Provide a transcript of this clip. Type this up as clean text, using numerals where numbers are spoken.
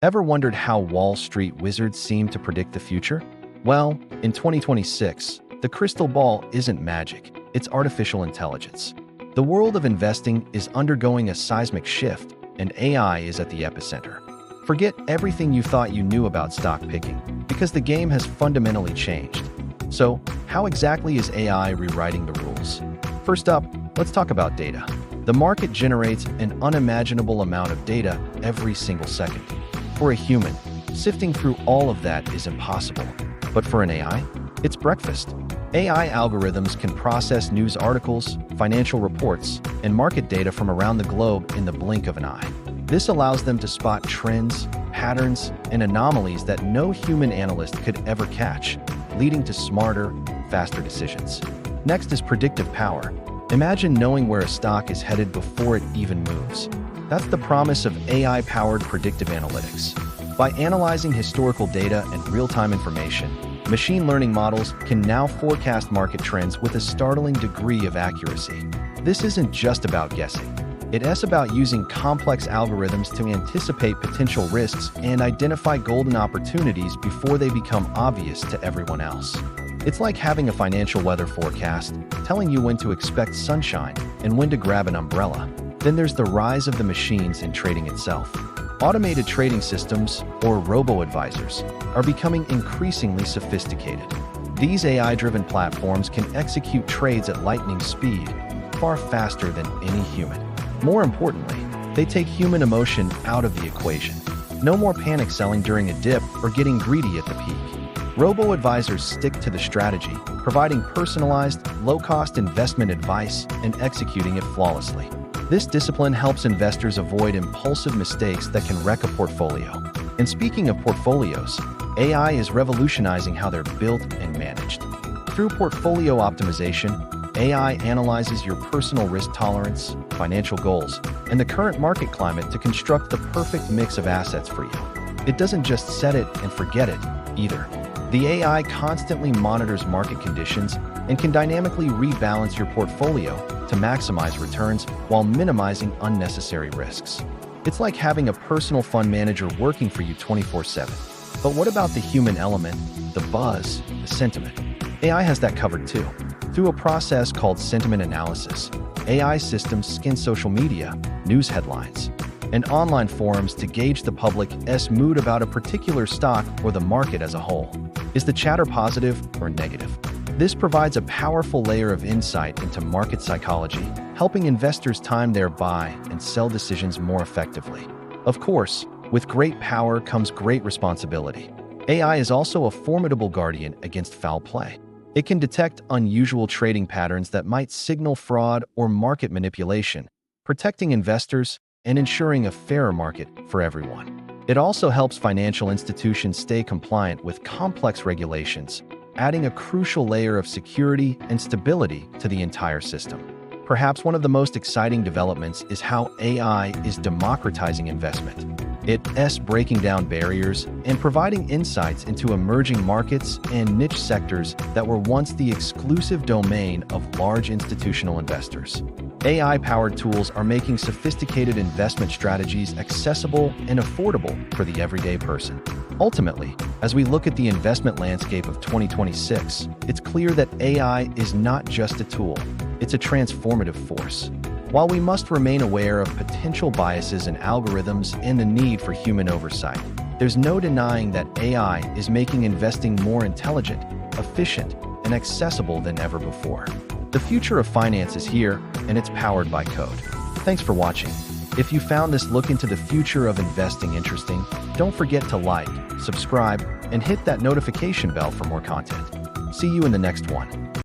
Ever wondered how Wall Street wizards seem to predict the future? Well, in 2026, the crystal ball isn't magic, it's artificial intelligence. The world of investing is undergoing a seismic shift, and AI is at the epicenter. Forget everything you thought you knew about stock picking, because the game has fundamentally changed. So, how exactly is AI rewriting the rules? First up, let's talk about data. The market generates an unimaginable amount of data every single second. For a human, sifting through all of that is impossible. But for an AI, it's breakfast. AI algorithms can process news articles, financial reports, and market data from around the globe in the blink of an eye. This allows them to spot trends, patterns, and anomalies that no human analyst could ever catch, leading to smarter, faster decisions. Next is predictive power. Imagine knowing where a stock is headed before it even moves. That's the promise of AI-powered predictive analytics. By analyzing historical data and real-time information, machine learning models can now forecast market trends with a startling degree of accuracy. This isn't just about guessing. It's about using complex algorithms to anticipate potential risks and identify golden opportunities before they become obvious to everyone else. It's like having a financial weather forecast, telling you when to expect sunshine and when to grab an umbrella. Then there's the rise of the machines in trading itself. Automated trading systems, or robo-advisors, are becoming increasingly sophisticated. These AI-driven platforms can execute trades at lightning speed, far faster than any human. More importantly, they take human emotion out of the equation. No more panic selling during a dip or getting greedy at the peak. Robo-advisors stick to the strategy, providing personalized, low-cost investment advice and executing it flawlessly. This discipline helps investors avoid impulsive mistakes that can wreck a portfolio. And speaking of portfolios, AI is revolutionizing how they're built and managed. Through portfolio optimization, AI analyzes your personal risk tolerance, financial goals, and the current market climate to construct the perfect mix of assets for you. It doesn't just set it and forget it, either. The AI constantly monitors market conditions and can dynamically rebalance your portfolio to maximize returns while minimizing unnecessary risks. It's like having a personal fund manager working for you 24/7. But what about the human element, the buzz, the sentiment? AI has that covered too. Through a process called sentiment analysis, AI systems scan social media, news headlines, and online forums to gauge the public's mood about a particular stock or the market as a whole. Is the chatter positive or negative? This provides a powerful layer of insight into market psychology, helping investors time their buy and sell decisions more effectively. Of course, with great power comes great responsibility. AI is also a formidable guardian against foul play. It can detect unusual trading patterns that might signal fraud or market manipulation, protecting investors and ensuring a fairer market for everyone. It also helps financial institutions stay compliant with complex regulations, adding a crucial layer of security and stability to the entire system. Perhaps one of the most exciting developments is how AI is democratizing investment. It's breaking down barriers and providing insights into emerging markets and niche sectors that were once the exclusive domain of large institutional investors. AI-powered tools are making sophisticated investment strategies accessible and affordable for the everyday person. Ultimately, as we look at the investment landscape of 2026, it's clear that AI is not just a tool, it's a transformative force. While we must remain aware of potential biases in algorithms and the need for human oversight, there's no denying that AI is making investing more intelligent, efficient, and accessible than ever before. The future of finance is here, and it's powered by code. Thanks for watching. If you found this look into the future of investing interesting, don't forget to like, subscribe, and hit that notification bell for more content. See you in the next one.